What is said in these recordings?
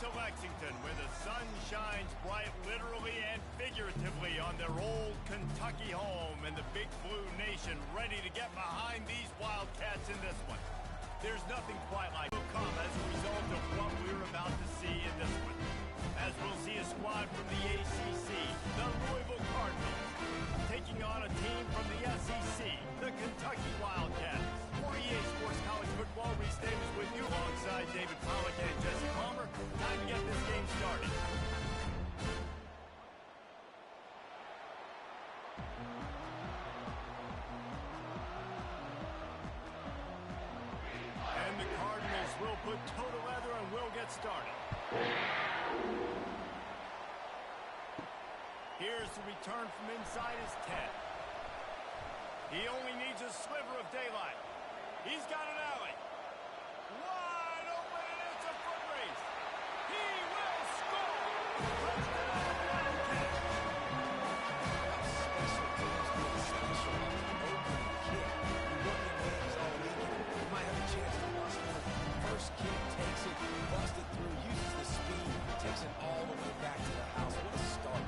to Lexington, where the sun shines bright literally and figuratively on their old Kentucky home, and the Big Blue Nation ready to get behind these Wildcats in this one. There's nothing quite like it will come as a result of what we're about to see in this one, as we'll see a squad from the ACC, the Louisville Cardinals, taking on a team from the SEC, the Kentucky Wildcats. For EA Sports College Football, Reese Davis with you alongside David Pollack and Jesse Palmer. Time to get this game started. And the Cardinals will put toe to leather and will get started. Here's the return from inside his 10. He only needs a sliver of daylight. He's got an alley. Wide open, and it's a foot race. He will score. Touchdown, Wildcats. Special teams get special on the opening kick. You look at games all weekend, you might have a chance to bust through. First kick takes it, busts it through, uses the speed, takes it all the way back to the house. What a start.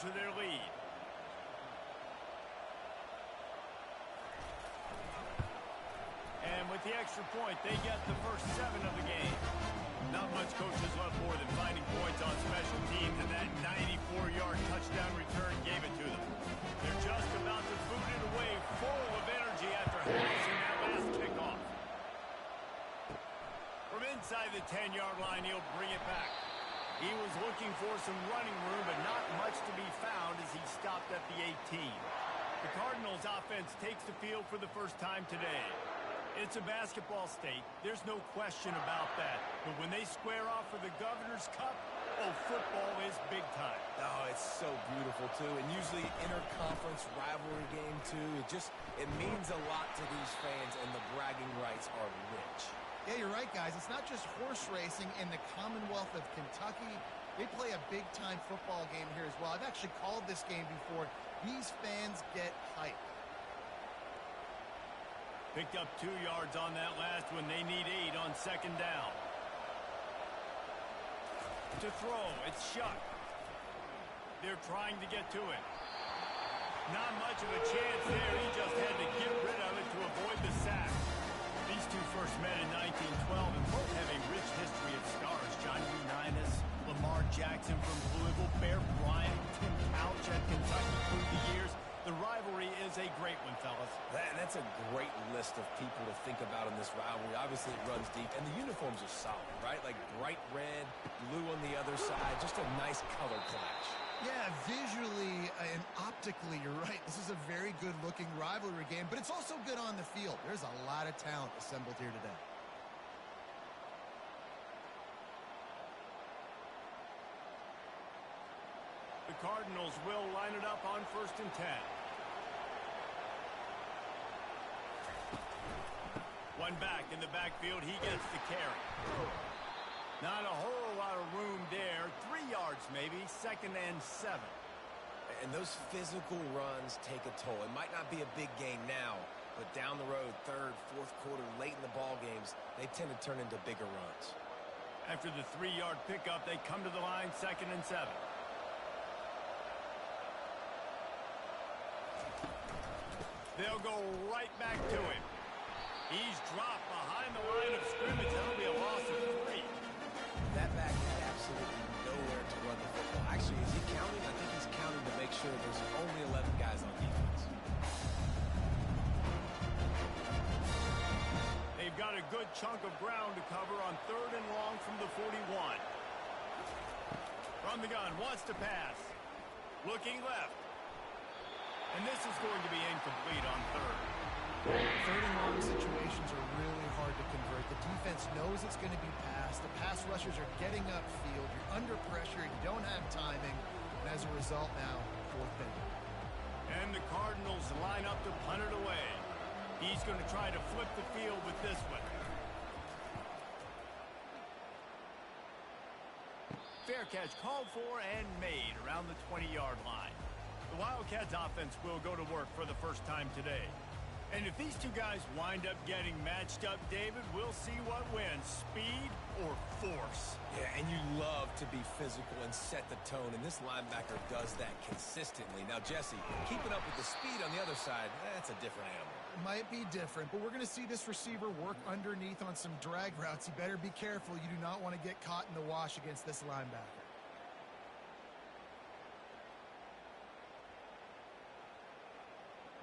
To their lead. And with the extra point, they get the first 7 of the game. Not much coaches love more than finding points on special teams, and that 94-yard touchdown return gave it to them. They're just about to boot it away full of energy after housing that last kickoff. From inside the 10-yard line, he'll bring it back. He was looking for some running room, but not much to be found as he stopped at the 18. The Cardinals' offense takes the field for the first time today. It's a basketball state. There's no question about that. But when they square off for the Governor's Cup, oh, football is big time. Oh, it's so beautiful, too. And usually interconference rivalry game, too. It means a lot to these fans, and the bragging rights are rich. Yeah, you're right, guys. It's not just horse racing in the Commonwealth of Kentucky. They play a big-time football game here as well. I've actually called this game before. These fans get hyped. Picked up 2 yards on that last one. They need 8 on second down. To throw, it's Shuck. They're trying to get to it. Not much of a chance there. He just had to get rid of it to avoid the sack. These two first met in 1912 and both have a rich history of stars. Johnny Unitas, Lamar Jackson from Louisville, Bear Bryant, Tim Couch at Kentucky through the years. The rivalry is a great one, fellas. That's a great list of people to think about in this rivalry. Obviously, it runs deep, and the uniforms are solid, right? Like bright red, blue on the other side, just a nice color clash. Yeah, visually and optically, you're right. This is a very good-looking rivalry game, but it's also good on the field. There's a lot of talent assembled here today. The Cardinals will line it up on 1st and 10. One back in the backfield. He gets the carry. Not a whole lot of room there. 3 yards maybe. 2nd and 7. And those physical runs take a toll. It might not be a big gain now, but down the road, 3rd, 4th quarter, late in the ball games, they tend to turn into bigger runs. After the 3-yard pickup, they come to the line 2nd and 7. They'll go right back to him. He's dropped behind the line of scrimmage. That'll be a loss of 3. That back had absolutely nowhere to run the football. Actually, is he counting? I think he's counting to make sure there's only 11 guys on defense. They've got a good chunk of ground to cover on 3rd and long from the 41. From the gun, wants to pass. Looking left. And this is going to be incomplete on 3rd. 3rd and long situations are really hard to convert. The defense knows it's going to be passed. The pass rushers are getting upfield. You're under pressure. You don't have timing. And as a result now, 4th down. And the Cardinals line up to punt it away. He's going to try to flip the field with this one. Fair catch called for and made around the 20-yard line. The Wildcats offense will go to work for the first time today. And if these two guys wind up getting matched up, David, we'll see what wins, speed or force. Yeah, and you love to be physical and set the tone, and this linebacker does that consistently. Now, Jesse, keeping up with the speed on the other side, that's a different animal. It might be different, but we're going to see this receiver work underneath on some drag routes. You better be careful. You do not want to get caught in the wash against this linebacker.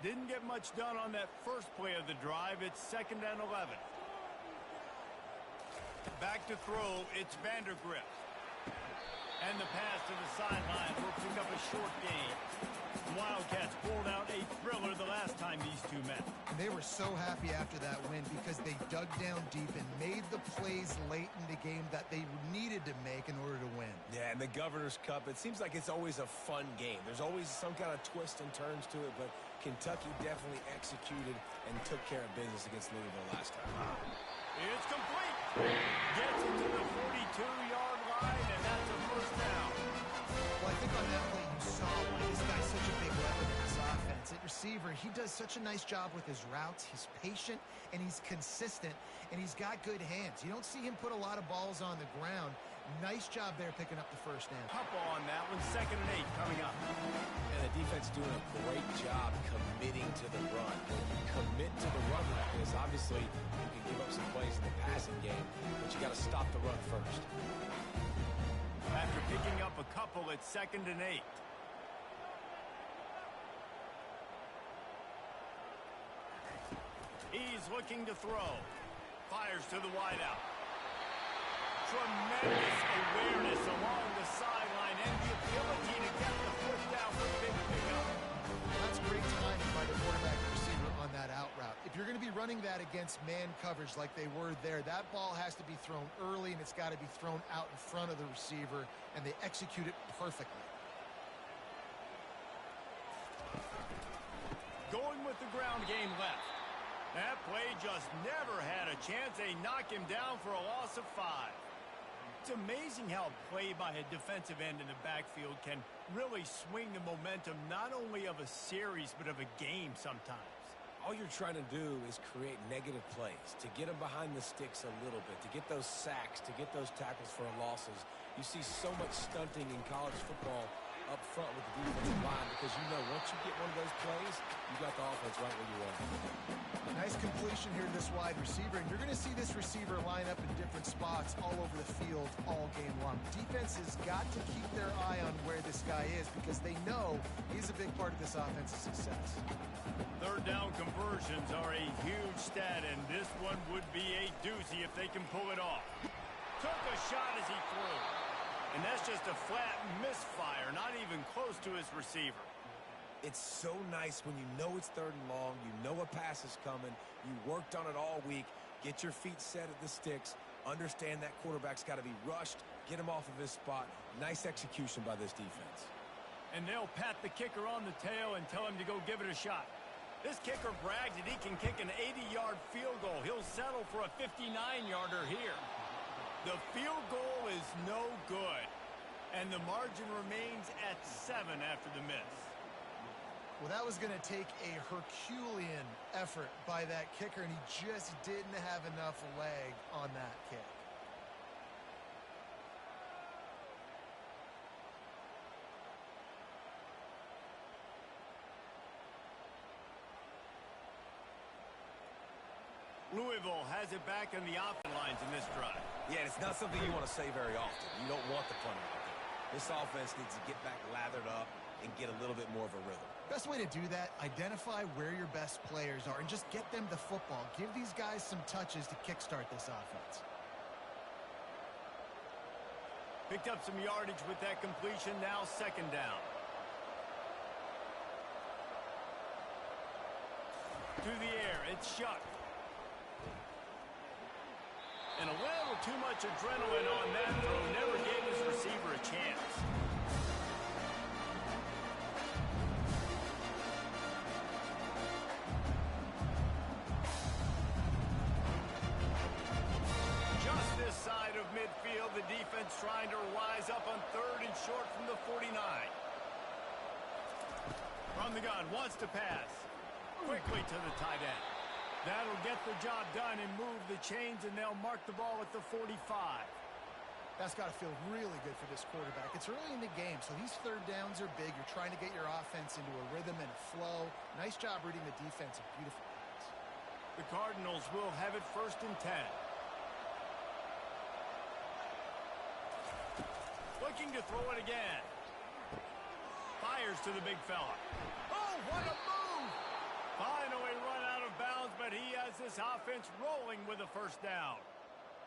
Didn't get much done on that first play of the drive. It's 2nd and 11. Back to throw, it's Vandergrift. And the pass to the sideline will pick up a short gain. The Wildcats pulled out a thriller the last time these two met. And they were so happy after that win because they dug down deep and made the plays late in the game that they needed to make in order to win. Yeah, and the Governor's Cup, it seems like it's always a fun game. There's always some kind of twist and turns to it, but Kentucky definitely executed and took care of business against Louisville last time. It's complete. Gets it to the 42-yard line, and that's a first down. Well, I think on that play you saw why this guy's such a big weapon in this offense. At receiver, he does such a nice job with his routes. He's patient, and he's consistent, and he's got good hands. You don't see him put a lot of balls on the ground. Nice job there picking up the first down. Couple on that one, 2nd and 8 coming up. And the defense doing a great job committing to the run. When you commit to the run like this, obviously you can give up some plays in the passing game, but you got to stop the run first. After picking up a couple, it's 2nd and 8. He's looking to throw. Fires to the wideout. Tremendous awareness along the sideline and the ability to get the foot down for a big pickup. That's great timing by the quarterback and receiver on that out route. If you're going to be running that against man coverage like they were there, that ball has to be thrown early, and it's got to be thrown out in front of the receiver, and they execute it perfectly. Going with the ground game left. That play just never had a chance. They knock him down for a loss of 5. It's amazing how a play by a defensive end in the backfield can really swing the momentum not only of a series but of a game sometimes. All you're trying to do is create negative plays, to get them behind the sticks a little bit, to get those sacks, to get those tackles for losses. You see so much stunting in college football up front with the defensive line because you know once you get one of those plays, you got the offense right where you want it. Nice completion here to this wide receiver, and you're going to see this receiver line up in different spots all over the field all game long. Defense has got to keep their eye on where this guy is because they know he's a big part of this offense's success. 3rd down conversions are a huge stat, and this one would be a doozy if they can pull it off. Took a shot as he threw. And that's just a flat misfire, not even close to his receiver. It's so nice when you know it's 3rd and long, you know a pass is coming, you worked on it all week, get your feet set at the sticks, understand that quarterback's got to be rushed, get him off of his spot. Nice execution by this defense. And they'll pat the kicker on the tail and tell him to go give it a shot. This kicker brags that he can kick an 80-yard field goal. He'll settle for a 59-yarder here. The field goal is no good, and the margin remains at 7 after the miss. Well, that was going to take a Herculean effort by that kicker, and he just didn't have enough leg on that kick. Louisville has it back on the offensive lines in this drive. Yeah, it's not something you want to say very often. You don't want the punter out there. This offense needs to get back lathered up and get a little bit more of a rhythm. Best way to do that, identify where your best players are and just get them the football. Give these guys some touches to kickstart this offense. Picked up some yardage with that completion, now 2nd down. To the air, it's Shuck. And a little too much adrenaline on that throw, never gave his receiver a chance. Just this side of midfield, the defense trying to rise up on 3rd and short from the 49. From the gun, wants to pass. Quickly to the tight end. That'll get the job done and move the chains, and they'll mark the ball at the 45. That's got to feel really good for this quarterback. It's early in the game, so these third downs are big. You're trying to get your offense into a rhythm and a flow. Nice job reading the defense. A beautiful pass. The Cardinals will have it 1st and 10. Looking to throw it again. Fires to the big fella. Oh, what a move! Finally run out of bounds, but he has this offense rolling with a 1st down.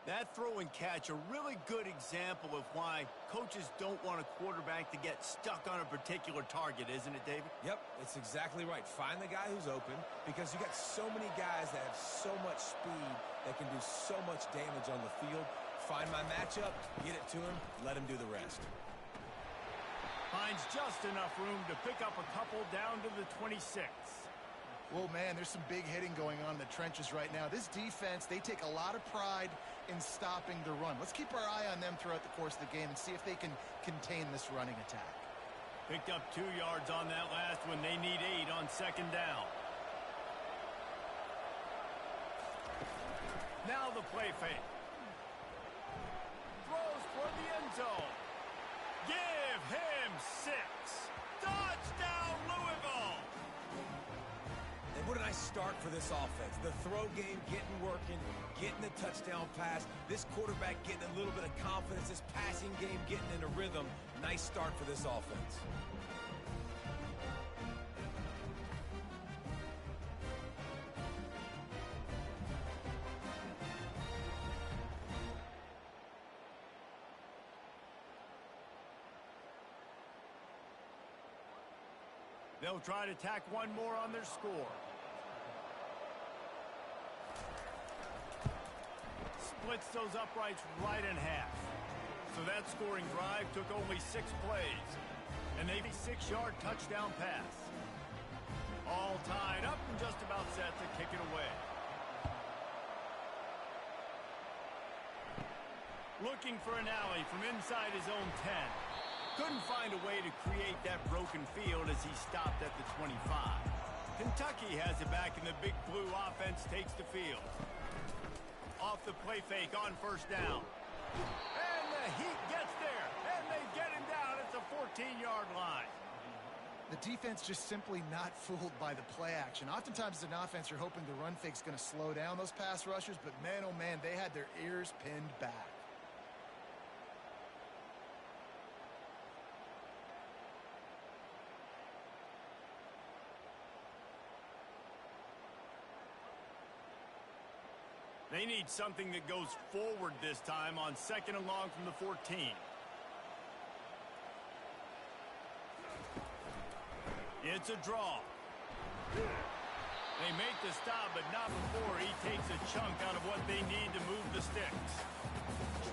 That throw and catch, a really good example of why coaches don't want a quarterback to get stuck on a particular target, isn't it, David? Yep, it's exactly right. Find the guy who's open, because you got so many guys that have so much speed that can do so much damage on the field. Find my matchup, get it to him, let him do the rest. Finds just enough room to pick up a couple down to the 26. Well, man, there's some big hitting going on in the trenches right now. This defense, they take a lot of pride in stopping the run. Let's keep our eye on them throughout the course of the game and see if they can contain this running attack. Picked up 2 yards on that last one. They need 8 on 2nd down. Now the play fake. Throws for the end zone. Give him 6. Touchdown, Louisville! And what a nice start for this offense. The throw game getting working, getting the touchdown pass. This quarterback getting a little bit of confidence. This passing game getting in a rhythm. Nice start for this offense. They'll try to tack one more on their score. Splits those uprights right in half. So that scoring drive took only 6 plays. And they a 6-yard touchdown pass. All tied up and just about set to kick it away. Looking for an alley from inside his own 10. Couldn't find a way to create that broken field as he stopped at the 25. Kentucky has it back, and the Big Blue offense takes the field. Off the play fake on 1st down. And the Heat gets there, and they get him down at the 14-yard line. The defense just simply not fooled by the play action. Oftentimes as an offense, you're hoping the run fake's going to slow down those pass rushers, but man, oh man, they had their ears pinned back. They need something that goes forward this time on 2nd and long from the 14. It's a draw. They make the stop, but not before he takes a chunk out of what they need to move the sticks.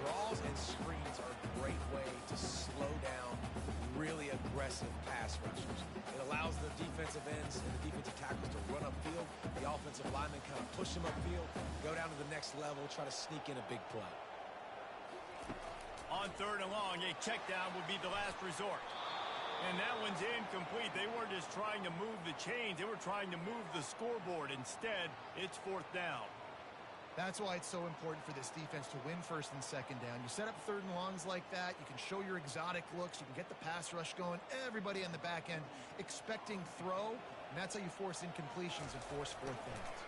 Draws and screens are a great way to slow down really aggressive pass rushers. It allows the defensive ends and the defensive tackles to run upfield. The offensive linemen kind of push them upfield, go down to the next level, try to sneak in a big play. On 3rd and long, a check down would be the last resort. And that one's incomplete. They weren't just trying to move the chains. They were trying to move the scoreboard. Instead, it's 4th down. That's why it's so important for this defense to win 1st and 2nd down. You set up 3rd and longs like that. You can show your exotic looks. You can get the pass rush going. Everybody on the back end expecting throw. And that's how you force incompletions and force 4th downs.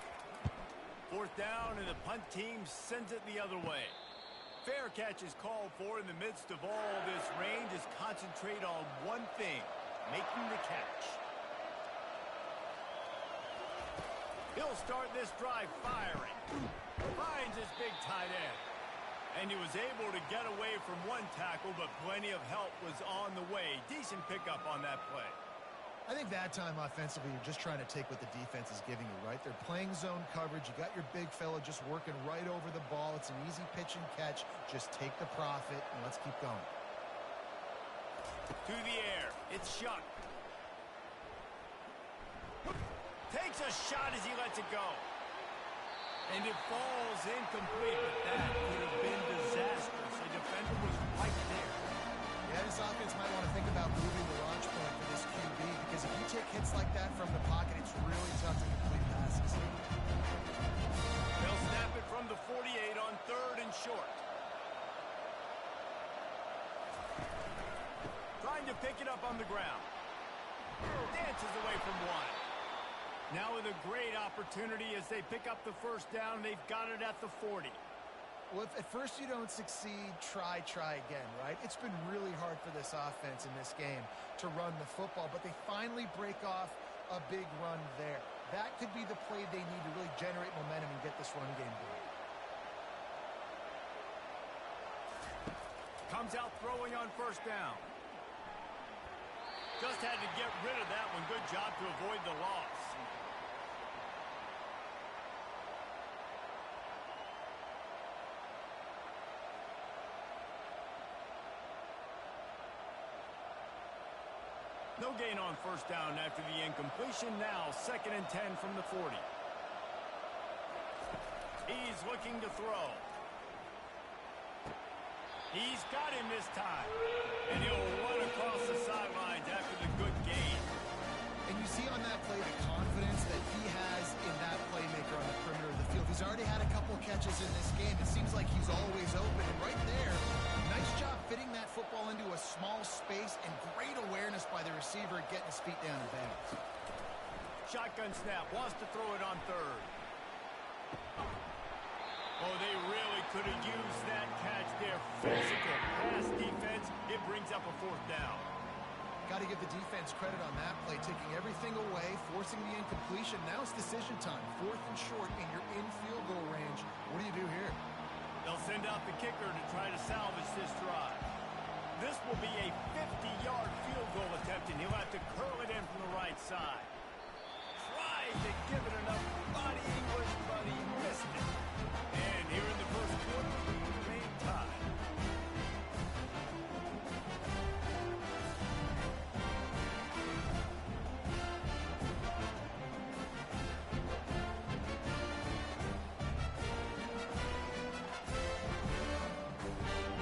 4th down, and the punt team sends it the other way. Fair catch is called for. In the midst of all this range is concentrate on one thing, making the catch. He'll start this drive firing. Finds his big tight end. And he was able to get away from one tackle, but plenty of help was on the way. Decent pickup on that play. I think that time offensively, you're just trying to take what the defense is giving you, right? They're playing zone coverage. You got your big fella just working right over the ball. It's an easy pitch and catch. Just take the profit, and let's keep going. To the air. It's Shuck. Takes a shot as he lets it go. And it falls incomplete, but that could have been disastrous. The defender was right there. Yeah, Yeah, this offense might want to think about moving the launch point for this QB because if you take hits like that from the pocket, it's really tough to complete passes. They'll snap it from the 48 on 3rd and short. Trying to pick it up on the ground. Dances away from one. Now with a great opportunity as they pick up the first down. They've got it at the 40. Well, if at first you don't succeed, try again, right? It's been really hard for this offense in this game to run the football, but they finally break off a big run there. That could be the play they need to really generate momentum and get this run game going. Comes out throwing on first down. Just had to get rid of that one. Good job to avoid the loss. No gain on first down after the incompletion. Now 2nd and 10 from the 40. He's looking to throw. He's got him this time. And he'll run across the sidelines after the good gain. And you see on that play the confidence that he has in that playmaker on the perimeter of the field. He's already had a couple catches in this game. It seems like he's always open. And right there, nice job fitting that football into a small space and great awareness by the receiver getting his feet down in bounds. Shotgun snap. Wants to throw it on 3rd. Oh, they really could have used that catch there. Physical pass defense. It brings up a 4th down. Got to give the defense credit on that play, taking everything away, forcing the incompletion. Now it's decision time. 4th and short, and you're in field goal range. What do you do here? They'll send out the kicker to try to salvage this drive. This will be a 50-yard field goal attempt, and he'll have to curl it in from the right side. Tried to give it enough body English, but he missed it. And here in the first quarter, we remain tied.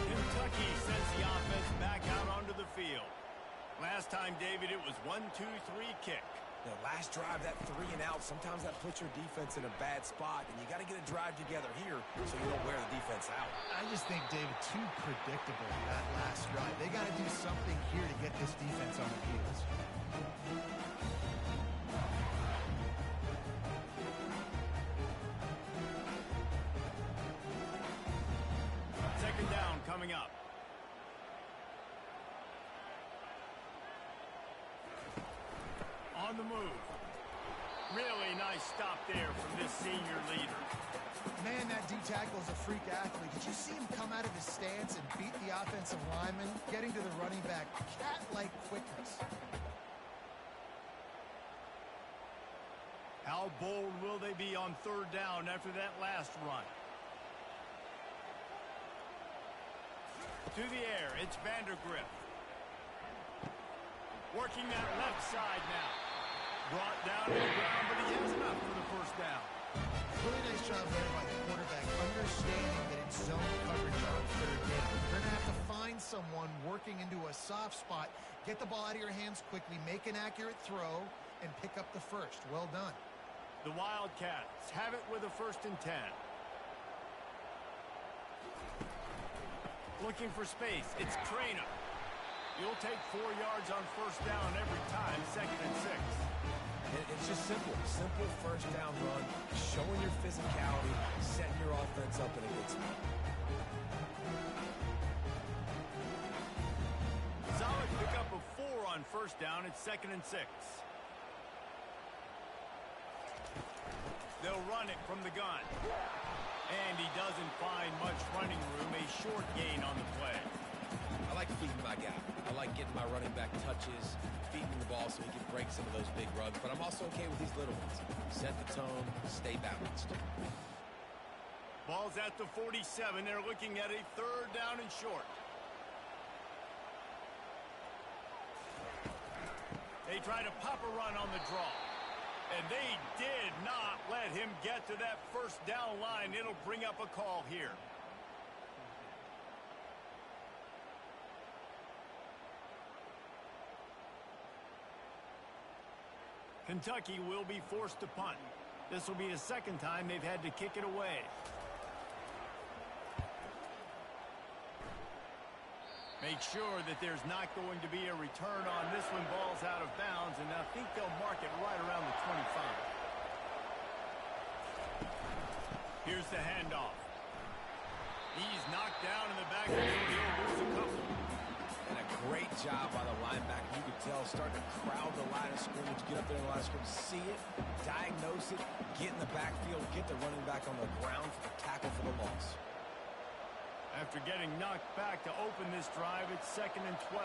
Kentucky sends the offense back out onto the field. Last time, David, it was 1-2-3 kick. The last drive, that 3 and out, sometimes that puts your defense in a bad spot, and you got to get a drive together here so you don't wear the defense out. I just think, David, too predictable that last drive. They got to do something here to get this defense on their heels. 2nd down coming up. On the move. Really nice stop there from this senior leader. Man, that D-tackle is a freak athlete. Did you see him come out of his stance and beat the offensive lineman, getting to the running back? Cat-like quickness. How bold will they be on 3rd down after that last run? To the air, it's Vandergrift. Working that left side now. Brought down to the ground, but he has enough for the first down. Really nice job there by the quarterback, understanding that it's zone coverage on 3rd down. You're going to have to find someone working into a soft spot, get the ball out of your hands quickly, make an accurate throw, and pick up the first. Well done. The Wildcats have it with a 1st and 10. Looking for space. It's Trainer. You'll take 4 yards on 1st down every time, 2nd and 6. It's just simple. Simple first down run, showing your physicality, setting your offense up in a good spot. Solid pickup of 4 on 1st down. It's 2nd and 6. They'll run it from the gun. And he doesn't find much running room. A short gain on the play. I like feeding my guy. I like getting my running back touches, feeding the ball so he can break some of those big runs. But I'm also okay with these little ones. Set the tone, stay balanced. Ball's at the 47. They're looking at a 3rd down and short. They try to pop a run on the draw. And they did not let him get to that 1st down line. It'll bring up a call here. Kentucky will be forced to punt. This will be the second time they've had to kick it away. Make sure that there's not going to be a return on this one. Ball's out of bounds, and I think they'll mark it right around the 25. Here's the handoff. He's knocked down in the backfield. He'll lose a couple. And a great job by the linebacker. You could tell, starting to crowd the line of scrimmage, get up there in the line of scrimmage, see it, diagnose it, get in the backfield, get the running back on the ground for the tackle for the loss. After getting knocked back to open this drive, it's 2nd and 12.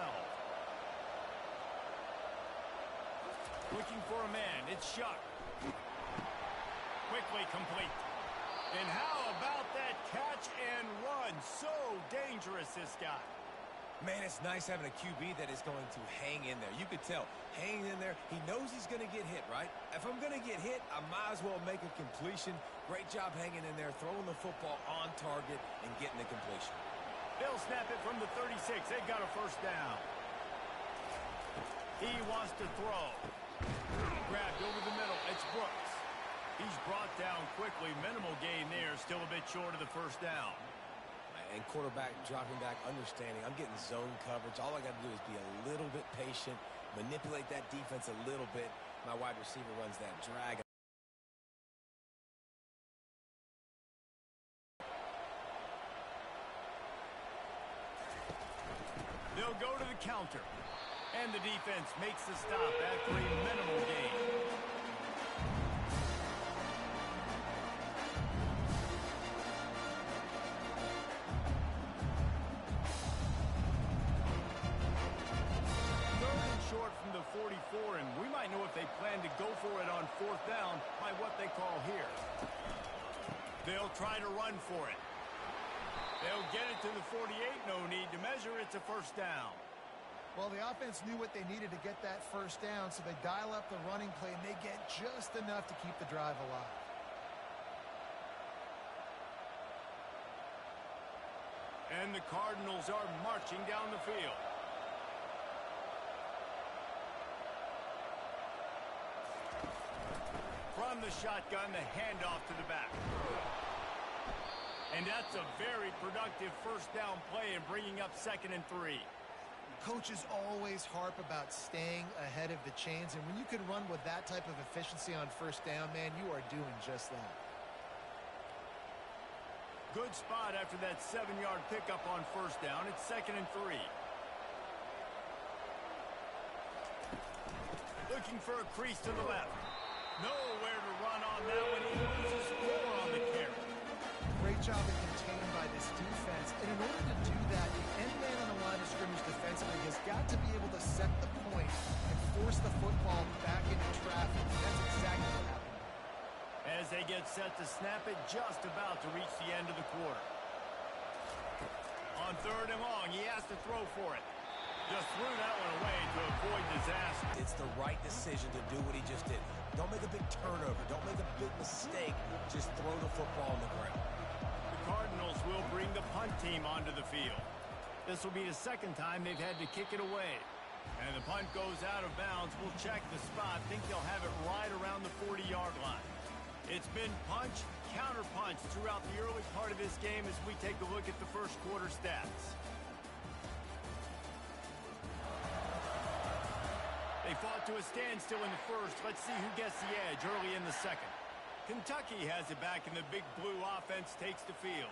Looking for a man. It's Shuck. Quickly complete. And how about that catch and run? So dangerous, this guy. Man, it's nice having a QB that is going to hang in there. You could tell, hanging in there, he knows he's going to get hit, right? If I'm going to get hit, I might as well make a completion. Great job hanging in there, throwing the football on target and getting the completion. They'll snap it from the 36. They've got a first down. He wants to throw. Grabbed over the middle. It's Brooks. He's brought down quickly. Minimal gain there. Still a bit short of the first down. And quarterback dropping back, understanding, I'm getting zone coverage. All I got to do is be a little bit patient, manipulate that defense a little bit. My wide receiver runs that drag. They'll go to the counter. And the defense makes the stop after a minimal gain. Short from the 44, and we might know if they plan to go for it on 4th down by what they call here. They'll try to run for it. They'll get it to the 48. No need to measure. It's a first down. Well, the offense knew what they needed to get that first down, so they dial up the running play, and they get just enough to keep the drive alive. And the Cardinals are marching down the field. From the shotgun, the handoff to the back. And that's a very productive first down play and bringing up 2nd and 3. Coaches always harp about staying ahead of the chains, and when you can run with that type of efficiency on first down, man, you are doing just that. Good spot after that 7-yard pickup on first down. It's 2nd and 3. Looking for a crease to the left. Nowhere to run on that one. He loses 4 on the carry. Great job of contained by this defense. And in order to do that, the end man on the line of scrimmage defensively has got to be able to set the point and force the football back into traffic. That's exactly what happened. As they get set to snap it, just about to reach the end of the quarter. On 3rd and long, he has to throw for it. Just threw that one away to avoid disaster. It's the right decision to do what he just did. Don't make a big turnover. Don't make a big mistake. Just throw the football on the ground. The Cardinals will bring the punt team onto the field. This will be the second time they've had to kick it away. And the punt goes out of bounds. We'll check the spot. Think they'll have it right around the 40-yard line. It's been punch, counter-punch throughout the early part of this game as we take a look at the first quarter stats. They fought to a standstill in the first. Let's see who gets the edge early in the second. Kentucky has it back, and the Big Blue offense takes the field.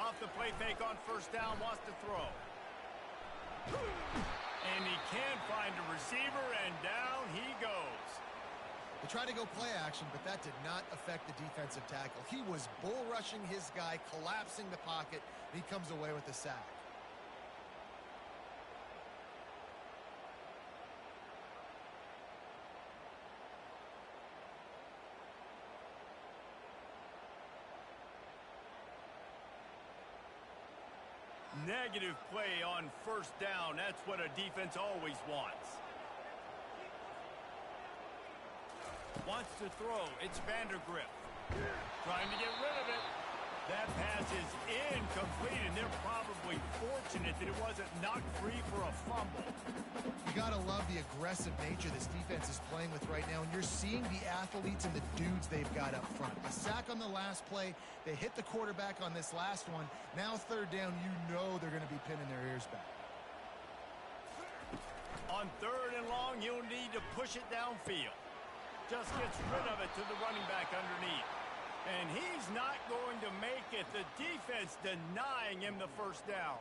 Off the play fake on first down, wants to throw. And he can't find a receiver, and down he goes. They tried to go play action, but that did not affect the defensive tackle. He was bull rushing his guy, collapsing the pocket, and he comes away with the sack. Negative play on first down. That's what a defense always wants. Wants to throw. It's Vandergrift. Trying to get rid of it. That pass is incomplete, and they're probably fortunate that it wasn't knocked free for a fumble. You got to love the aggressive nature this defense is playing with right now, and you're seeing the athletes and the dudes they've got up front. A sack on the last play. They hit the quarterback on this last one. Now third down, you know they're going to be pinning their ears back. On third and long, he'll need to push it downfield. Just gets rid of it to the running back underneath. And he's not going to make it. The defense denying him the first down.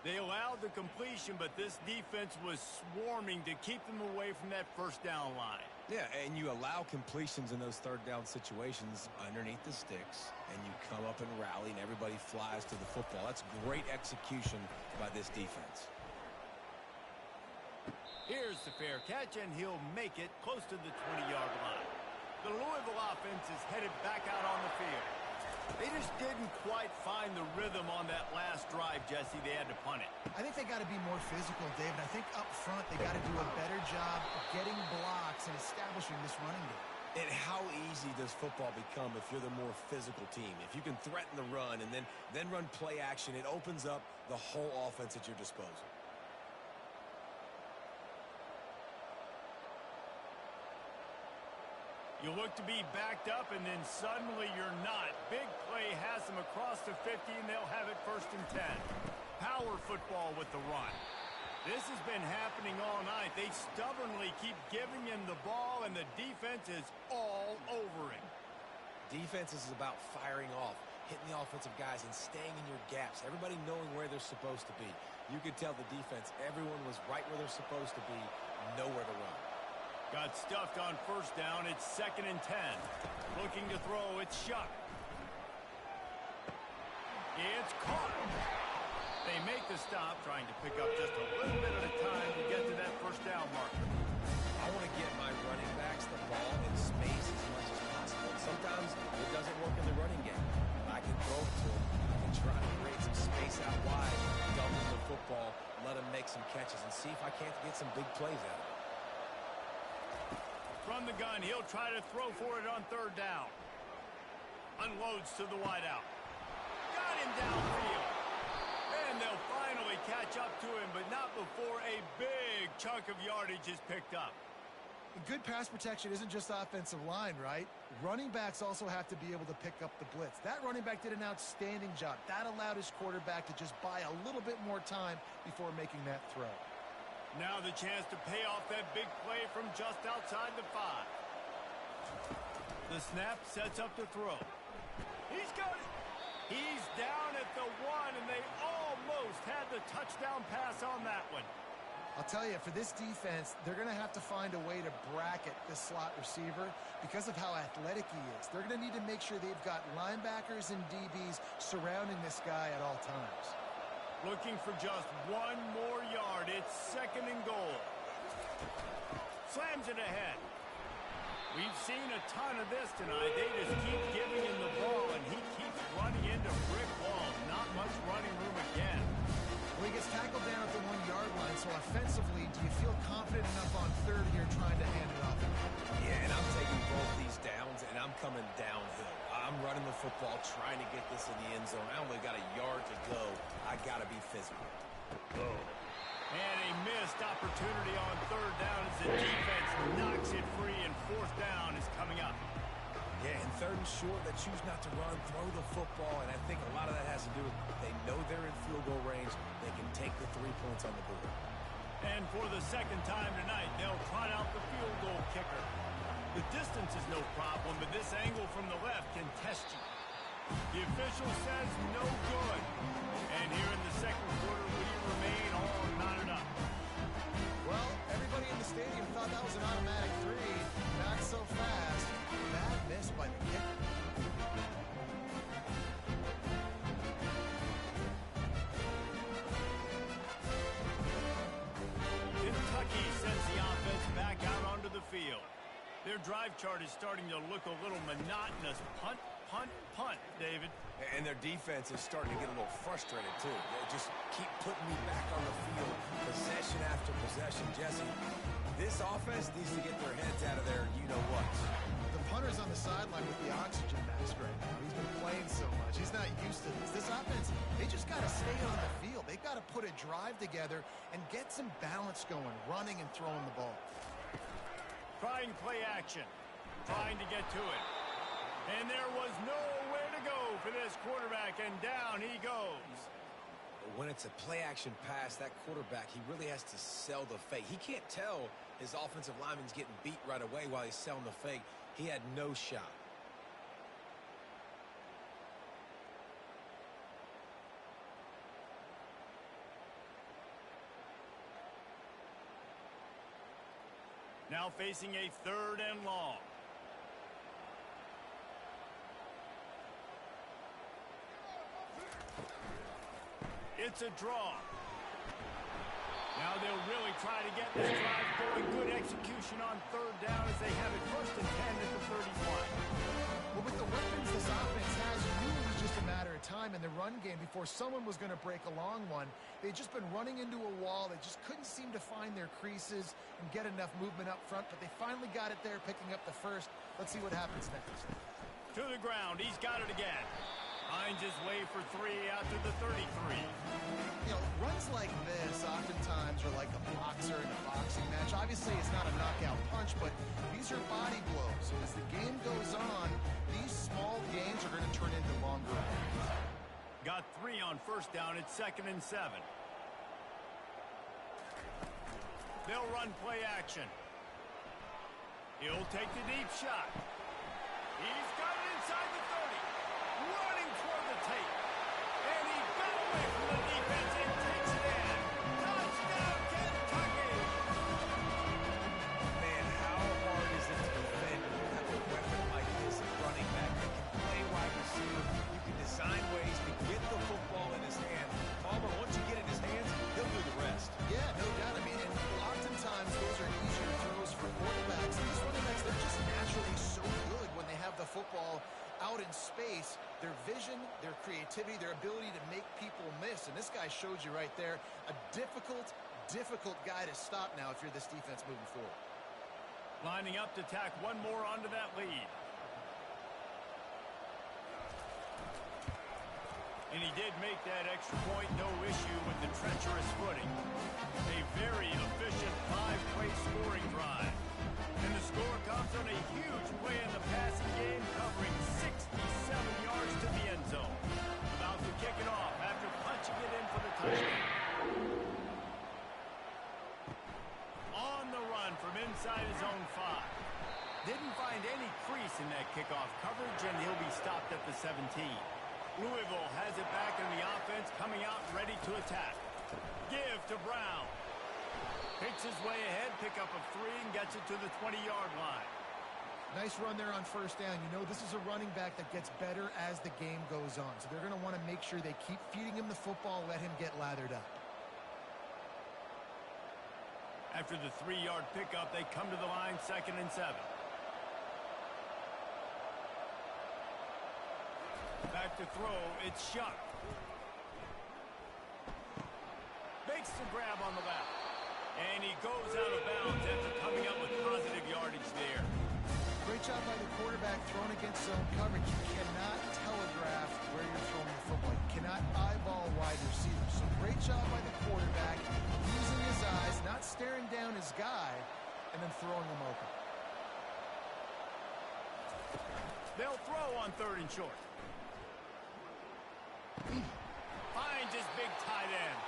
They allowed the completion, but this defense was swarming to keep them away from that first down line. Yeah, and you allow completions in those third down situations underneath the sticks, and you come up and rally, and everybody flies to the football. That's great execution by this defense. Here's the fair catch, and he'll make it close to the 20-yard line. The Louisville offense is headed back out on the field. They just didn't quite find the rhythm on that last drive, Jesse. They had to punt it. I think they got to be more physical, David. I think up front they got to do a better job of getting blocks and establishing this running game. And how easy does football become if you're the more physical team? If you can threaten the run and then run play action, it opens up the whole offense at your disposal. You look to be backed up, and then suddenly you're not. Big play has them across the 50, and they'll have it 1st and 10. Power football with the run. This has been happening all night. They stubbornly keep giving him the ball, and the defense is all over him. Defense is about firing off, hitting the offensive guys, and staying in your gaps. Everybody knowing where they're supposed to be. You could tell the defense, everyone was right where they're supposed to be, nowhere to run. Got stuffed on first down. It's 2nd and 10. Looking to throw. It's Shuck. It's caught. They make the stop, trying to pick up just a little bit at a time to get to that first down marker. I want to get my running backs the ball in space as much as possible. Sometimes it doesn't work in the running game. I can throw it to them. I can try to create some space out wide, double the football, let them make some catches, and see if I can't get some big plays out of it. From the gun, he'll try to throw for it on third down. Unloads to the wideout. Got him downfield. And they'll finally catch up to him, but not before a big chunk of yardage is picked up. Good pass protection isn't just offensive line, right? Running backs also have to be able to pick up the blitz. That running back did an outstanding job. That allowed his quarterback to just buy a little bit more time before making that throw. Now the chance to pay off that big play from just outside the 5. The snap sets up to throw. He's got it. He's down at the 1, and they almost had the touchdown pass on that one. I'll tell you, for this defense, they're going to have to find a way to bracket this slot receiver because of how athletic he is. They're going to need to make sure they've got linebackers and DBs surrounding this guy at all times. Looking for just 1 more yard. It's 2nd and goal. Slams it ahead. We've seen a ton of this tonight. They just keep giving him the ball, and he keeps running into brick walls. Not much running room again. Well, he gets tackled down at the 1-yard line, so offensively, do you feel confident enough on third here trying to hand it off? Yeah, and I'm taking both these downs, and I'm coming downhill. I'm running the football, trying to get this in the end zone. I only got a yard to go. I got to be physical. And a missed opportunity on third down as the defense knocks it free, and 4th down is coming up. Yeah, and 3rd and short, they choose not to run, throw the football, and I think a lot of that has to do with they know they're in field goal range. They can take the 3 points on the board. And for the 2nd time tonight, they'll trot out the field goal kicker. The distance is no problem, but this angle from the left can test you. The official says no good. And here in the 2nd quarter, we remain all knotted up. Well, everybody in the stadium thought that was an automatic 3. Not so fast. Bad miss by the kicker. Kentucky sends the offense back out onto the field. Their drive chart is starting to look a little monotonous. Punt, punt, punt, David. And their defense is starting to get a little frustrated, too. They just keep putting me back on the field, possession after possession. Jesse, this offense needs to get their heads out of there, you-know-what. The punter's on the sideline with the oxygen mask right now. He's been playing so much. He's not used to this. This offense, they just got to stay on the field. They've got to put a drive together and get some balance going, running and throwing the ball. Trying play action. Trying to get to it. And there was nowhere to go for this quarterback, and down he goes. When it's a play-action pass, that quarterback, he really has to sell the fake. He can't tell his offensive lineman's getting beat right away while he's selling the fake. He had no shot. Now facing a 3rd and long. It's a draw. Now they'll really try to get this drive going. Good execution on 3rd down as they have it 1st and 10 at the 31. Well, with the weapons this offense has, you knew it was just a matter of time in the run game before someone was going to break a long one. They'd just been running into a wall. They just couldn't seem to find their creases and get enough movement up front, but they finally got it there, picking up the first. Let's see what happens next. To the ground. He's got it again. Finds his way for 3 out to the 33. You know, runs like this oftentimes are like a boxer in a boxing match. Obviously, it's not a knockout punch, but these are body blows. So as the game goes on, these small gains are going to turn into longer ones. Got 3 on 1st down. It's 2nd and 7. They'll run play action. He'll take the deep shot. He's got it inside the 30. Running toward the tape. And he got away from the defense and takes it in. Touchdown, Kentucky! Man, how hard is it to defend when you have a weapon like this at running back that can play wide receiver? You can design ways to get the football in his hand. Palmer, once you get it in his hands, he'll do the rest. Yeah, no doubt. I mean, and oftentimes those are easier throws for quarterbacks. These running backs, they're just naturally so good when they have the football out in space. Their vision, their creativity, their ability to make people miss. And this guy showed you right there, a difficult guy to stop now if you're this defense moving forward. Lining up to tack one more onto that lead. And he did make that extra point, no issue with the treacherous footing. A very efficient 5-play scoring drive. And the score comes on a huge play in the passing game, covering 67 yards to the end zone. About to kick it off after punching it in for the touchdown. On the run from inside his own 5. Didn't find any crease in that kickoff coverage, and he'll be stopped at the 17. Louisville has it back in the offense, coming out ready to attack. Give to Brown. Picks his way ahead, pick up a 3, and gets it to the 20-yard line. Nice run there on 1st down. You know, this is a running back that gets better as the game goes on. So they're going to want to make sure they keep feeding him the football, let him get lathered up. After the 3-yard pickup, they come to the line, 2nd and 7. Back to throw, it's Shuck. Makes the grab on the left. And he goes out of bounds after coming up with positive yardage there. Great job by the quarterback throwing against zone coverage. You cannot telegraph where you're throwing the football. You cannot eyeball wide receivers. So great job by the quarterback, using his eyes, not staring down his guy, and then throwing him open. They'll throw on 3rd and short. Finds his big tight end.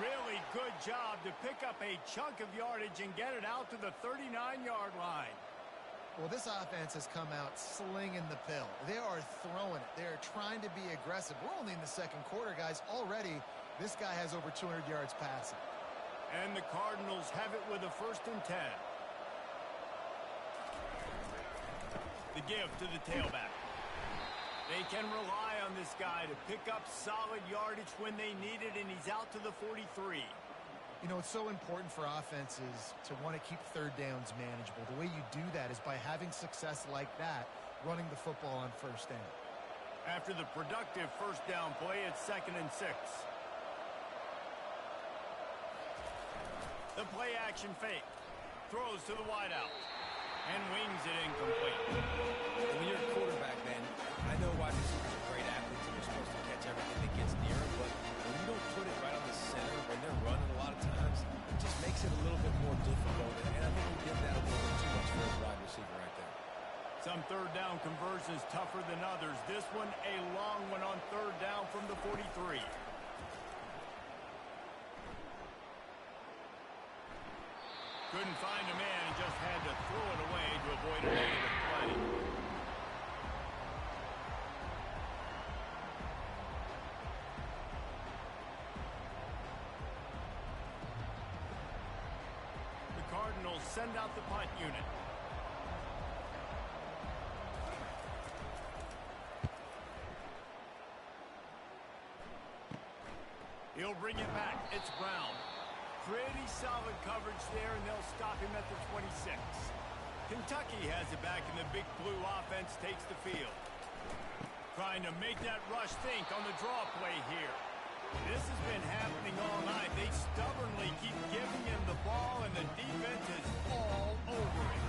Really good job to pick up a chunk of yardage and get it out to the 39-yard line. Well, this offense has come out slinging the pill. They are throwing it. They are trying to be aggressive. We're only in the 2nd quarter, guys. Already, this guy has over 200 yards passing. And the Cardinals have it with a 1st and 10. The give to the tailback. They can rely on this guy to pick up solid yardage when they need it, and he's out to the 43. You know, it's so important for offenses to want to keep 3rd downs manageable. The way you do that is by having success like that, running the football on 1st down. After the productive 1st down play, it's 2nd and 6. The play action fake. Throws to the wideout. And wings it incomplete. When you're a quarterback, man, I know wide receivers are great athletes and they're supposed to catch person's tougher than others. This one, a long one on third down from the 43. Couldn't find a man and just had to throw it away to avoid a negative play. The Cardinals send out the punt unit. He'll bring it back. It's Brown. Pretty solid coverage there, and they'll stop him at the 26. Kentucky has it back, and the Big Blue offense takes the field. Trying to make that rush think on the draw play here. This has been happening all night. They stubbornly keep giving him the ball, and the defense is all over it.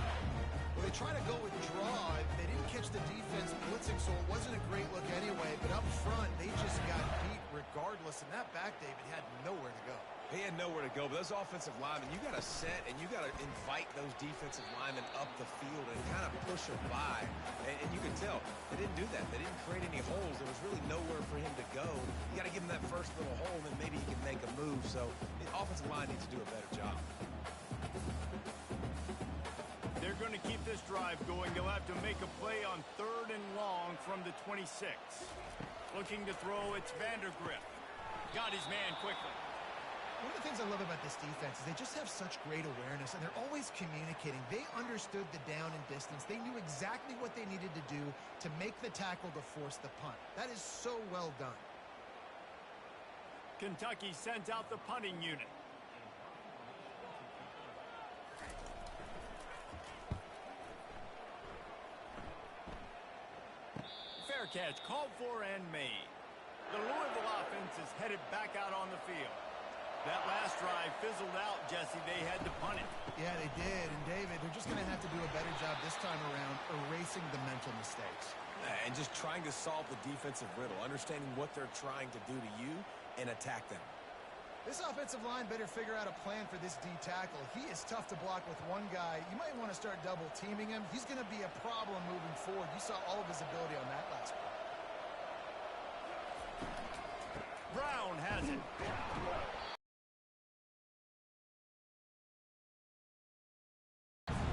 Well, they try to go with draw. They didn't catch the defense blitzing, so it wasn't a great look anyway. But up front, they just got beat regardless. And that back, David, had nowhere to go. He had nowhere to go, but those offensive linemen, you got to set and you got to invite those defensive linemen up the field and kind of push them by. And you can tell they didn't do that. They didn't create any holes. There was really nowhere for him to go. You got to give him that first little hole, and then maybe he can make a move. So the offensive line needs to do a better job. They're going to keep this drive going. They'll have to make a play on third and long from the 26. Looking to throw, it's Vandergrift. Got his man quickly. One of the things I love about this defense is they just have such great awareness, and they're always communicating. They understood the down and distance. They knew exactly what they needed to do to make the tackle to force the punt. That is so well done. Kentucky sends out the punting unit. Fair catch, called for and made. The Louisville offense is headed back out on the field. That last drive fizzled out, Jesse. They had to punt it. Yeah, they did. And, David, they're just going to have to do a better job this time around erasing the mental mistakes. And just trying to solve the defensive riddle, understanding what they're trying to do to you and attack them. This offensive line better figure out a plan for this D tackle. He is tough to block with one guy. You might want to start double teaming him. He's going to be a problem moving forward. You saw all of his ability on that last play. Brown has it.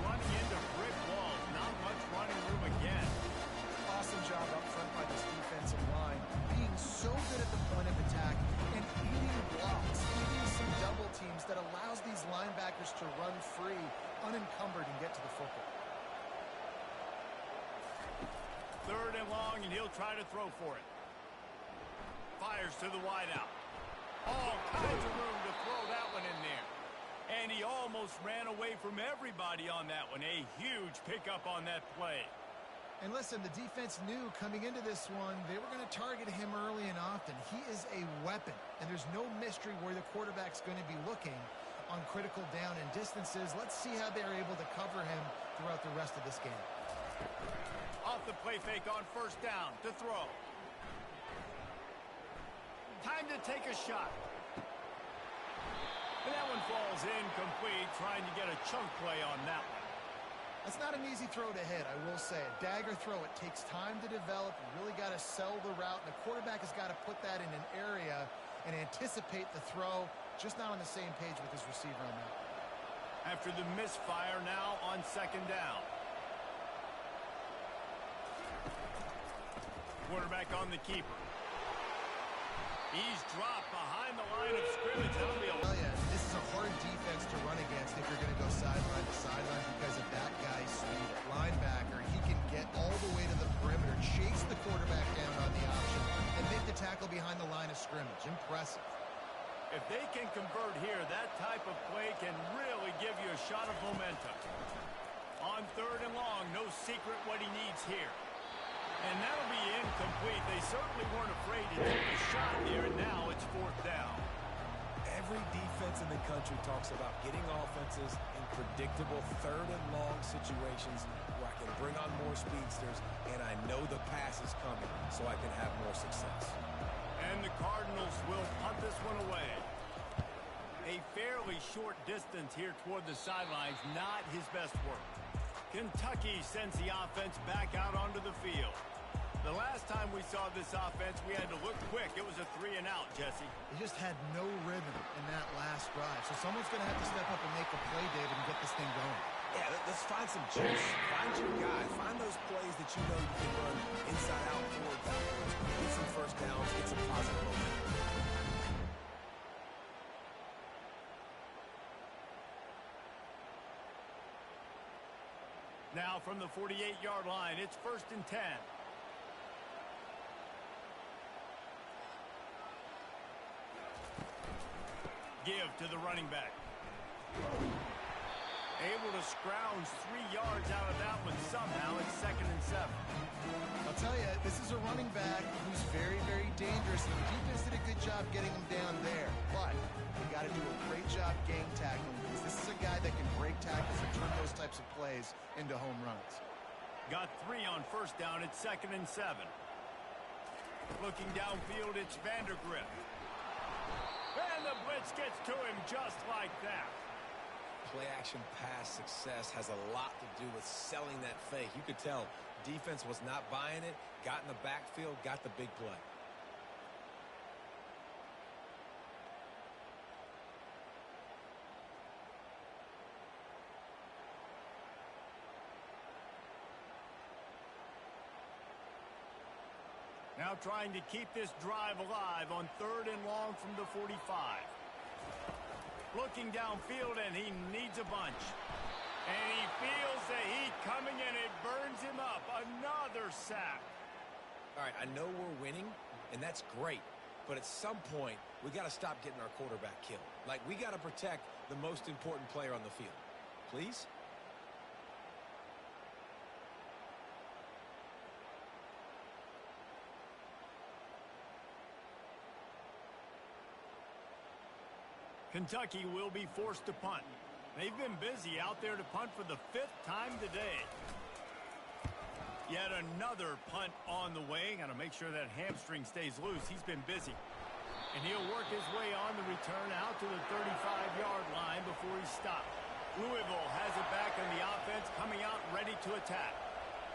Running into brick walls. Not much running room again. Awesome job up front by this defensive line. Being so good at the point of attack and eating blocks, eating some double teams that allows these linebackers to run free, unencumbered, and get to the football. Third and long, and he'll try to throw for it. Fires to the wideout. All kinds of room to throw that one in there. And he almost ran away from everybody on that one. A huge pickup on that play. And listen, the defense knew coming into this one, they were going to target him early and often. He is a weapon, and there's no mystery where the quarterback's going to be looking on critical down and distances. Let's see how they're able to cover him throughout the rest of this game. Off the play fake on first down to throw. Time to take a shot. And that one falls incomplete, trying to get a chunk play on that one. That's not an easy throw to hit, I will say. A dagger throw, it takes time to develop. You really got to sell the route. And the quarterback has got to put that in an area and anticipate the throw. Just not on the same page with his receiver on that. After the misfire, now on second down. Quarterback on the keeper. He's dropped behind the line of scrimmage. That'll be a... Well, yeah, this is a hard defense to run against if you're going to go sideline to sideline because of that guy's speed at linebacker. He can get all the way to the perimeter, chase the quarterback down on the option, and make the tackle behind the line of scrimmage. Impressive. If they can convert here, that type of play can really give you a shot of momentum. On third and long, no secret what he needs here. And that'll be incomplete. They certainly weren't afraid to take a shot there, and now it's fourth down. Every defense in the country talks about getting offenses in predictable third and long situations where I can bring on more speedsters, and I know the pass is coming, so I can have more success. And the Cardinals will punt this one away. A fairly short distance here toward the sidelines, not his best work. Kentucky sends the offense back out onto the field. The last time we saw this offense, we had to look quick. It was a 3-and-out, Jesse. They just had no rhythm in that last drive. So someone's going to have to step up and make a play, David, and get this thing going. Yeah, let's find some juice. Find your guy. Find those plays that you know you can run inside out, forward, backwards. Get some first downs. Get some positive momentum. Now from the 48-yard line, it's 1st and 10. Give to the running back. Able to scrounge 3 yards out of that one somehow. It's 2nd and 7. I'll tell you, this is a running back who's very, very dangerous. And the defense did a good job getting him down there. But they got to do a great job gang tackling, because this is a guy that can break tackles and turn those types of plays into home runs. Got 3 on 1st down. It's 2nd and 7. Looking downfield, it's Vandergrift. And the blitz gets to him just like that. Play-action pass success has a lot to do with selling that fake. You could tell defense was not buying it, got in the backfield, got the big play. Now trying to keep this drive alive on 3rd and long from the 45. Looking downfield, and he needs a bunch. And he feels the heat coming, and it burns him up. Another sack. All right, I know we're winning, and that's great. But at some point, we got to stop getting our quarterback killed. Like, we got to protect the most important player on the field. Please? Kentucky will be forced to punt. They've been busy out there to punt for the 5th time today. Yet another punt on the way. Got to make sure that hamstring stays loose. He's been busy. And he'll work his way on the return out to the 35-yard line before he's stopped. Louisville has it back on the offense, coming out ready to attack.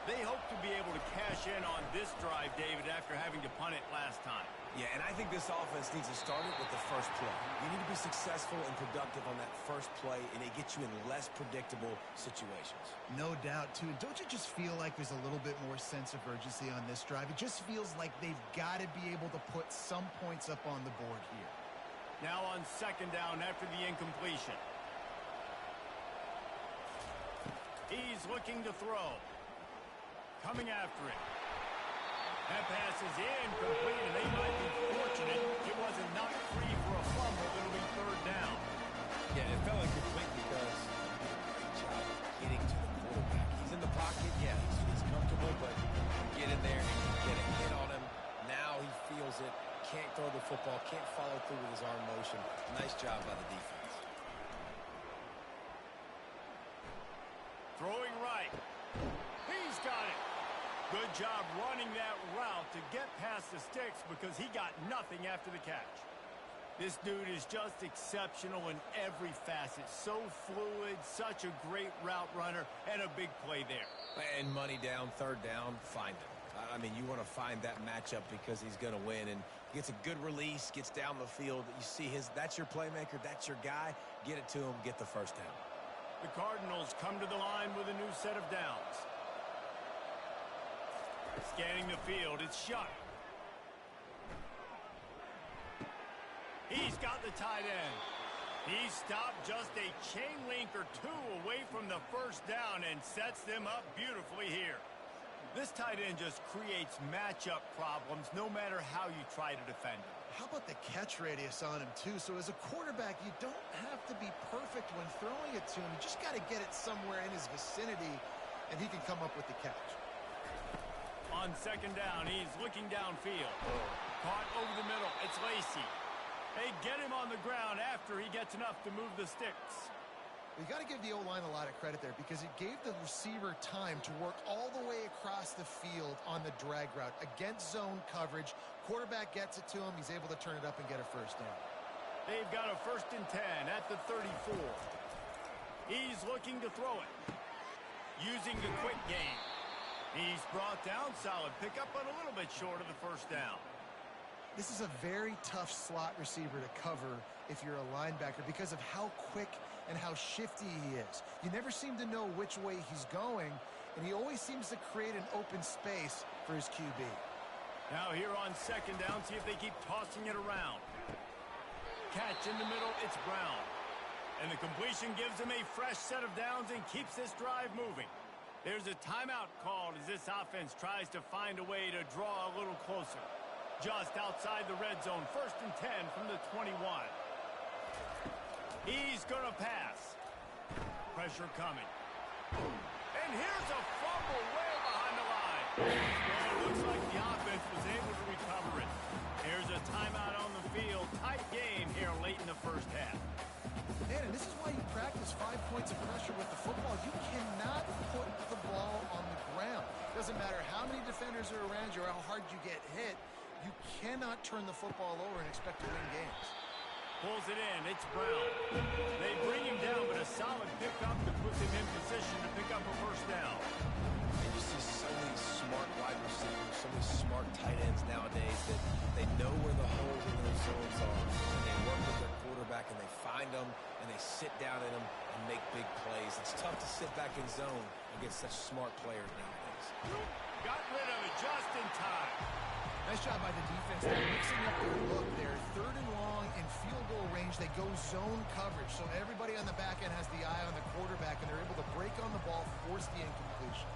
They hope to be able to cash in on this drive, David, after having to punt it last time. Yeah, and I think this offense needs to start it with the first play. You need to be successful and productive on that first play, and it gets you in less predictable situations. No doubt, too. Don't you just feel like there's a little bit more sense of urgency on this drive? It just feels like they've got to be able to put some points up on the board here. Now on 2nd down after the incompletion. He's looking to throw. Coming after it. That pass is incomplete, and they might be fortunate it wasn't knocked free for a fumble. It'll be 3rd down. Yeah, it felt incomplete because great job getting to the quarterback. He's in the pocket, yeah, he's comfortable, but get in there and get a hit on him. Now he feels it, can't throw the football, can't follow through with his arm motion. Nice job by the defense. Throwing right. He's got it. Good job running that route to get past the sticks, because he got nothing after the catch. This dude is just exceptional in every facet. So fluid, such a great route runner, and a big play there. And money down, 3rd down, find him. I mean, you want to find that matchup because he's going to win, and gets a good release, gets down the field. You see that's your playmaker, that's your guy. Get it to him, get the first down. The Cardinals come to the line with a new set of downs. Scanning the field, it's Shuck. He's got the tight end. He stopped just a chain link or 2 away from the 1st down and sets them up beautifully here. This tight end just creates matchup problems no matter how you try to defend him. How about the catch radius on him, too? So as a quarterback, you don't have to be perfect when throwing it to him. You just got to get it somewhere in his vicinity, and he can come up with the catch. On 2nd down, he's looking downfield. Caught over the middle. It's Lacy. They get him on the ground after he gets enough to move the sticks. You got to give the O-line a lot of credit there, because it gave the receiver time to work all the way across the field on the drag route against zone coverage. Quarterback gets it to him. He's able to turn it up and get a 1st down. They've got a 1st and 10 at the 34. He's looking to throw it. using the quick game. He's brought down, solid pickup, but a little bit short of the first down. This is a very tough slot receiver to cover if you're a linebacker because of how quick and how shifty he is. You never seem to know which way he's going, and he always seems to create an open space for his QB. Now here on second down, see if they keep tossing it around. Catch in the middle, it's Brown. And the completion gives him a fresh set of downs and keeps this drive moving. There's a timeout called as this offense tries to find a way to draw a little closer. Just outside the red zone, 1st and 10 from the 21. He's going to pass. Pressure coming. And here's a fumble way behind the line. Well, it looks like the offense was able to recover it. Here's a timeout on the field. Tight game here late in the first half. Man, and this is why you practice 5 points of pressure with the football. You cannot put the ball on the ground. Doesn't matter how many defenders are around you or how hard you get hit. You cannot turn the football over and expect to win games. Pulls it in. It's Brown. They bring him down, but a solid pickup that puts him in position to pick up a first down. And you see so many smart wide receivers, so many smart tight ends nowadays that they know where the holes in those zones are. And they work with their quarterback, and they find them, and they sit down in them and make big plays. It's tough to sit back in zone against such smart players nowadays. Got rid of it just in time. Nice job by the defense. They're mixing up their look there. 3rd and long in field goal range. They go zone coverage. So everybody on the back end has the eye on the quarterback, and they're able to break on the ball, force the incompletion.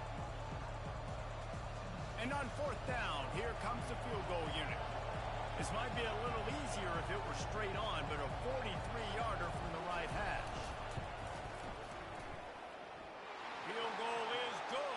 And on 4th down, here comes the field goal unit. This might be a little easier if it were straight on, but a 43-yarder from the right hash. Field goal is good.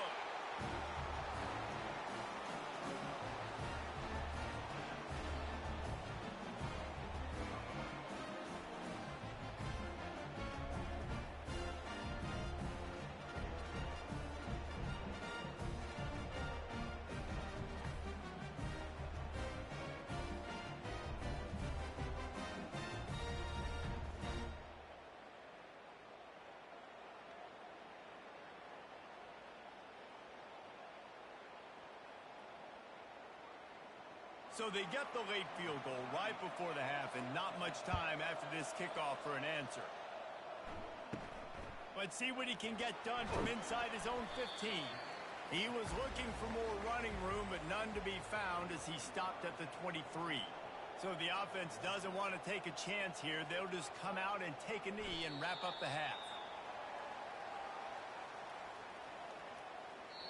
So they get the late field goal right before the half and not much time after this kickoff for an answer. Let's see what he can get done from inside his own 15. He was looking for more running room, but none to be found as he stopped at the 23. So the offense doesn't want to take a chance here. They'll just come out and take a knee and wrap up the half.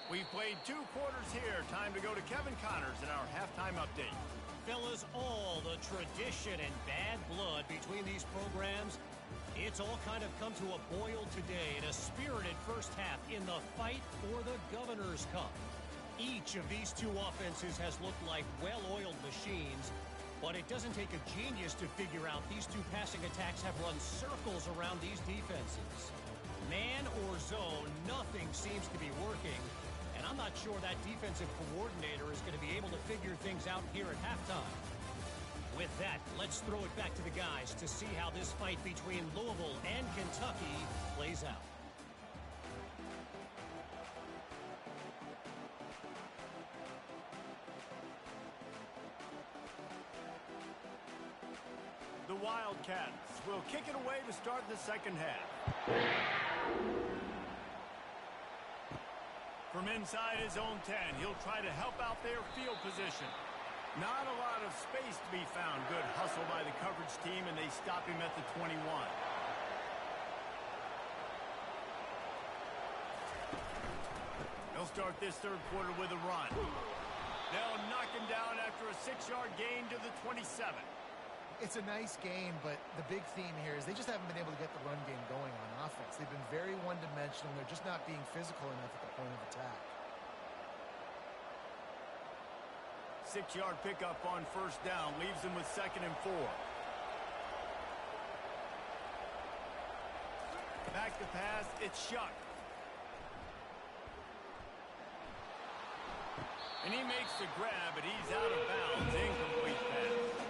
We've played 2 quarters here. Time to go to Kevin Connors in our halftime update. Fellas, all the tradition and bad blood between these programs, it's all kind of come to a boil today in a spirited first half in the fight for the Governor's Cup. Each of these 2 offenses has looked like well-oiled machines, but it doesn't take a genius to figure out these 2 passing attacks have run circles around these defenses. Man or zone, nothing seems to be working. And I'm not sure that defensive coordinator is going to be able to figure things out here at halftime. With that, let's throw it back to the guys to see how this fight between Louisville and Kentucky plays out. The Wildcats will kick it away to start the second half. From inside his own 10, he'll try to help out their field position. Not a lot of space to be found. Good hustle by the coverage team, and they stop him at the 21. They'll start this 3rd quarter with a run. They'll knock him down after a 6-yard gain to the 27. It's a nice game, but the big theme here is they just haven't been able to get the run game going on offense. They've been very one-dimensional. They're just not being physical enough at the point of attack. 6-yard pickup on 1st down leaves them with 2nd and 4. Back to pass, it's Shuck. And he makes the grab, but he's out of bounds. Incomplete pass.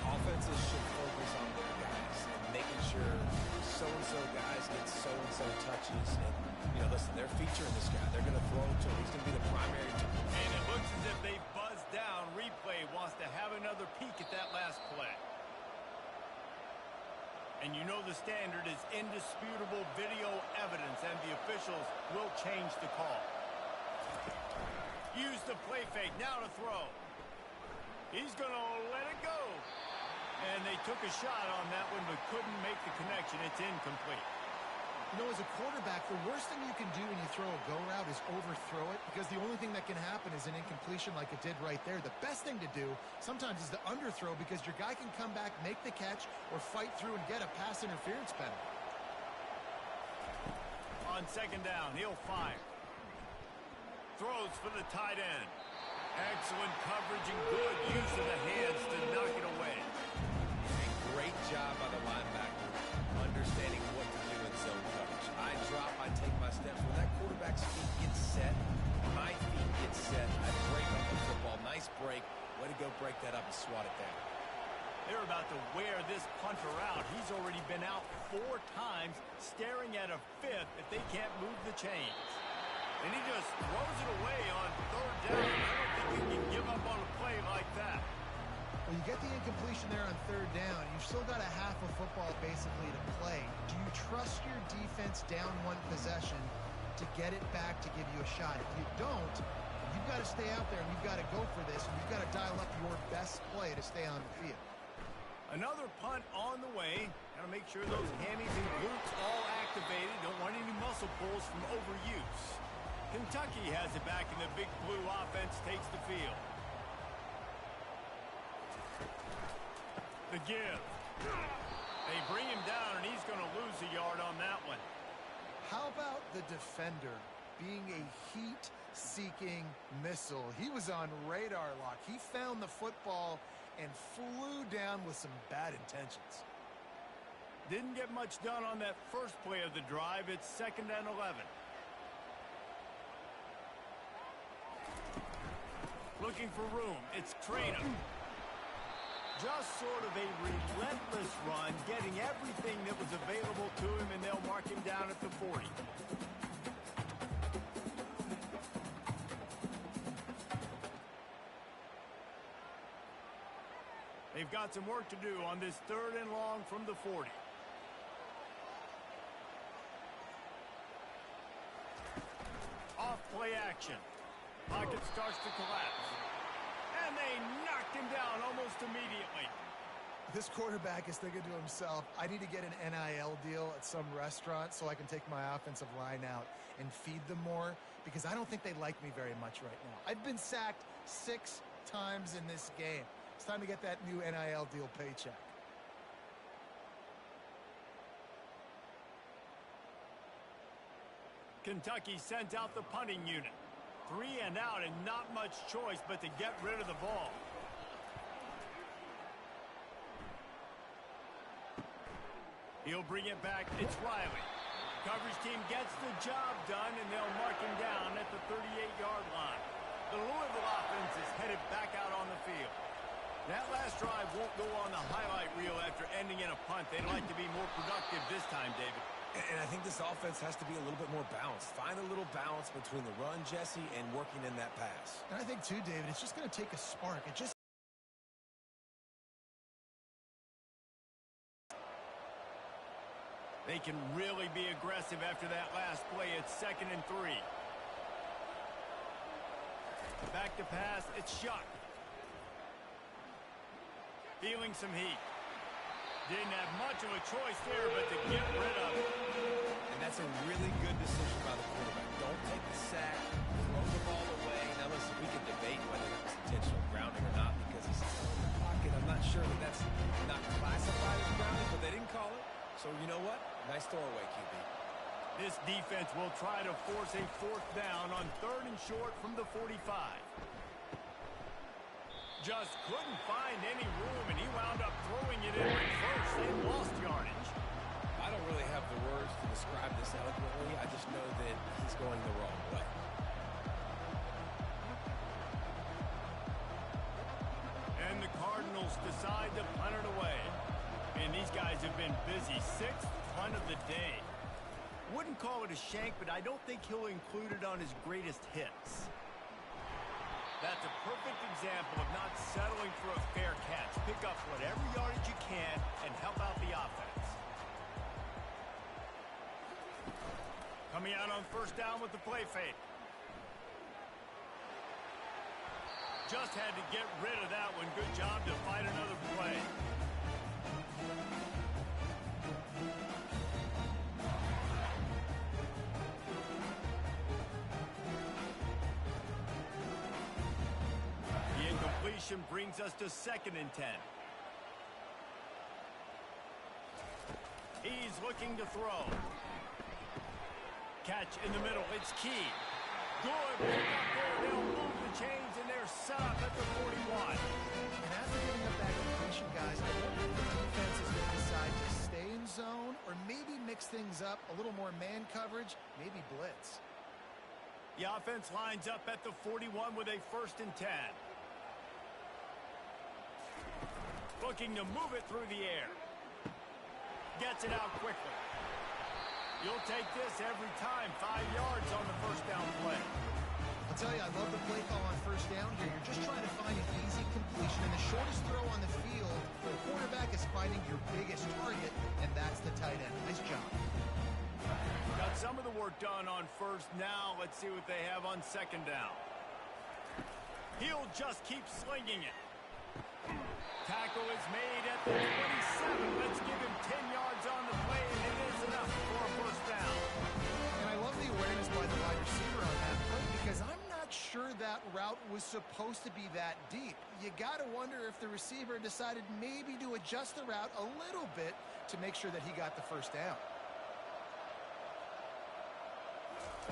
Offenses should focus on their guys and making sure so-and-so guys get so-and-so touches. And, listen, they're featuring this guy. They're going to throw to him. He's going to be the primary. And it looks as if they buzzed down. Replay wants to have another peek at that last play. And you know the standard is indisputable video evidence, and the officials will change the call. Use the play fake. Now to throw. He's going to let it go. And they took a shot on that one, but couldn't make the connection. It's incomplete. You know, as a quarterback, the worst thing you can do when you throw a go route is overthrow it, because the only thing that can happen is an incompletion like it did right there. The best thing to do sometimes is to underthrow, because your guy can come back, make the catch, or fight through and get a pass interference penalty. On second down, he'll fire. Throws for the tight end. Excellent coverage and good use of the hands to knock it away. And great job by the linebacker, understanding what to do in zone coverage. I drop, I take my steps. When that quarterback's feet get set, my feet get set, I break up the football. Nice break. Way to go break that up and swat it down. They're about to wear this punter out. He's already been out 4 times, staring at a 5th if they can't move the chains. And he just throws it away on third down. I don't think you can give up on a play like that. Well, you get the incompletion there on third down. You've still got a half a football basically to play. Do you trust your defense down 1 possession to get it back to give you a shot? If you don't, you've got to stay out there and you've got to go for this, and you've got to dial up your best play to stay on the field. Another punt on the way. Got to make sure those hammies and glutes all activated. Don't want any muscle pulls from overuse. Kentucky has it back, and the Big Blue offense takes the field. The give. They bring him down, and he's going to lose a yard on that one. How about the defender being a heat-seeking missile? He was on radar lock. He found the football and flew down with some bad intentions. Didn't get much done on that first play of the drive. It's 2nd and 11. Looking for room. It's Traynor. Just sort of a relentless run, getting everything that was available to him, and they'll mark him down at the 40. They've got some work to do on this 3rd and long from the 40. Off play action. Pocket starts to collapse. And they knocked him down almost immediately. This quarterback is thinking to himself, I need to get an NIL deal at some restaurant so I can take my offensive line out and feed them more, because I don't think they like me very much right now. I've been sacked 6 times in this game. It's time to get that new NIL deal paycheck. Kentucky sends out the punting unit. 3 and out, and not much choice but to get rid of the ball. He'll bring it back. It's Riley. Coverage team gets the job done, and they'll mark him down at the 38-yard line. The Louisville offense is headed back out on the field. That last drive won't go on the highlight reel after ending in a punt. They'd like to be more productive this time, David. And I think this offense has to be a little bit more balanced. Find a little balance between the run, Jesse, and working in that pass. And I think, too, David, it's just going to take a spark. They can really be aggressive after that last play. It's 2nd and 3. Back to pass. It's Shuck. Feeling some heat. Didn't have much of a choice there, but to get rid of it. And that's a really good decision by the quarterback. Don't take the sack. Throw the ball away. Now, listen, we can debate whether that was intentional grounding or not, because he's still in the pocket. I'm not sure that that's not classified as grounding, but they didn't call it. So, you know what? Nice throwaway, QB. This defense will try to force a 4th down on 3rd and short from the 45. Just couldn't find any room, and he wound up throwing it in reverse. They lost yardage. I don't really have the words to describe this eloquently. I just know that he's going the wrong way. And the Cardinals decide to punt it away. And these guys have been busy. 6th punt of the day. Wouldn't call it a shank, but I don't think he'll include it on his greatest hits. That's a perfect example of not settling for a fair catch. Pick up whatever yardage you can and help out the offense. Coming out on first down with the play fake. Just had to get rid of that one. Good job to fight another play. The incompletion brings us to 2nd and 10. He's looking to throw. Catch in the middle. It's key. Good. They'll move the chains, and they're set up at the 41. And after giving up that completion, guys, I wonder if the defense is going to decide to stay in zone or maybe mix things up, a little more man coverage, maybe blitz. The offense lines up at the 41 with a 1st and 10. Looking to move it through the air. Gets it out quickly. You'll take this every time. 5 yards on the first down play. I'll tell you, I love the play call on first down here. You're just trying to find an easy completion, and the shortest throw on the field, the quarterback is finding your biggest target, and that's the tight end. Nice job. Got some of the work done on first. Now let's see what they have on 2nd down. He'll just keep slinging it. Tackle is made at the 27. Let's give him 10 yards on the play, and it is enough for a first down. And I love the awareness by the wide receiver on that play because I'm not sure that route was supposed to be that deep. You got to wonder if the receiver decided maybe to adjust the route a little bit to make sure that he got the first down.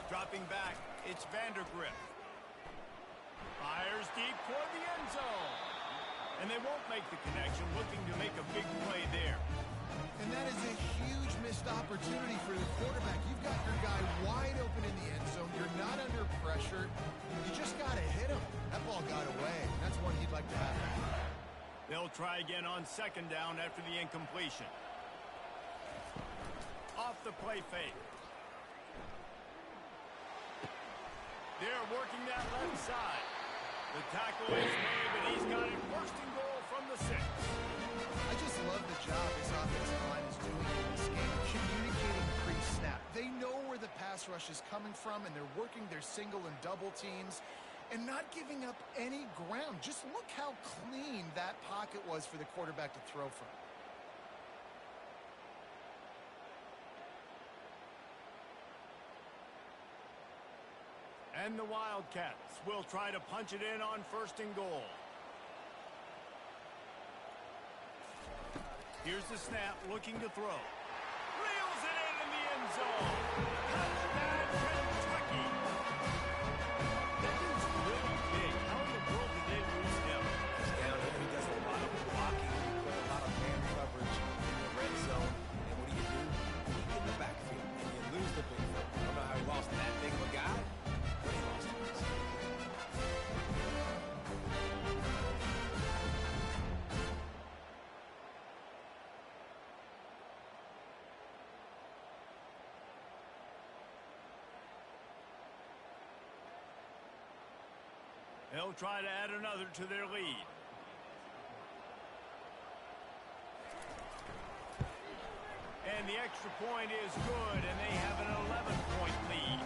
Dropping back, it's Vandergrift. Fires deep toward the end zone. And they won't make the connection, looking to make a big play there. And that is a huge missed opportunity for the quarterback. You've got your guy wide open in the end zone. You're not under pressure. You just got to hit him. That ball got away. That's one he'd like to have. They'll try again on 2nd down after the incompletion. Off the play fake. They're working that left side. The tackle is made, but he's got it 1st and goal from the 6. I just love the job this offensive line is doing in this game, communicating pre-snap. They know where the pass rush is coming from, and they're working their single and double teams and not giving up any ground. Just look how clean that pocket was for the quarterback to throw from. And the Wildcats will try to punch it in on 1st and goal. Here's the snap, looking to throw. Reels it in the end zone. Touchdown, Kentucky. That dude's really big. How in the world did they lose him? He's down here. He does a lot of blocking. He put a lot of man coverage in the red zone. And what do? You get in the backfield, and you lose the big one. I don't know how he lost that big of a guy. They'll try to add another to their lead. And the extra point is good, and they have an 11-point lead.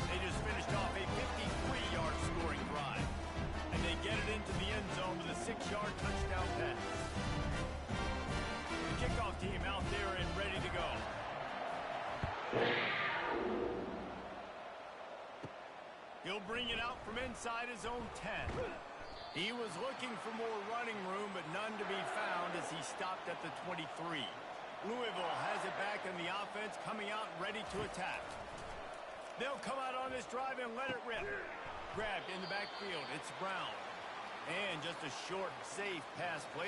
They just finished off a 53-yard scoring drive. And they get it into the end zone with a 6-yard touchdown pass. The kickoff team out there and ready to go. He'll bring it out from inside his own 10. He was looking for more running room, but none to be found as he stopped at the 23. Louisville has it back in the offense, coming out ready to attack. They'll come out on this drive and let it rip. Grabbed in the backfield, it's Brown. And just a short, safe pass play.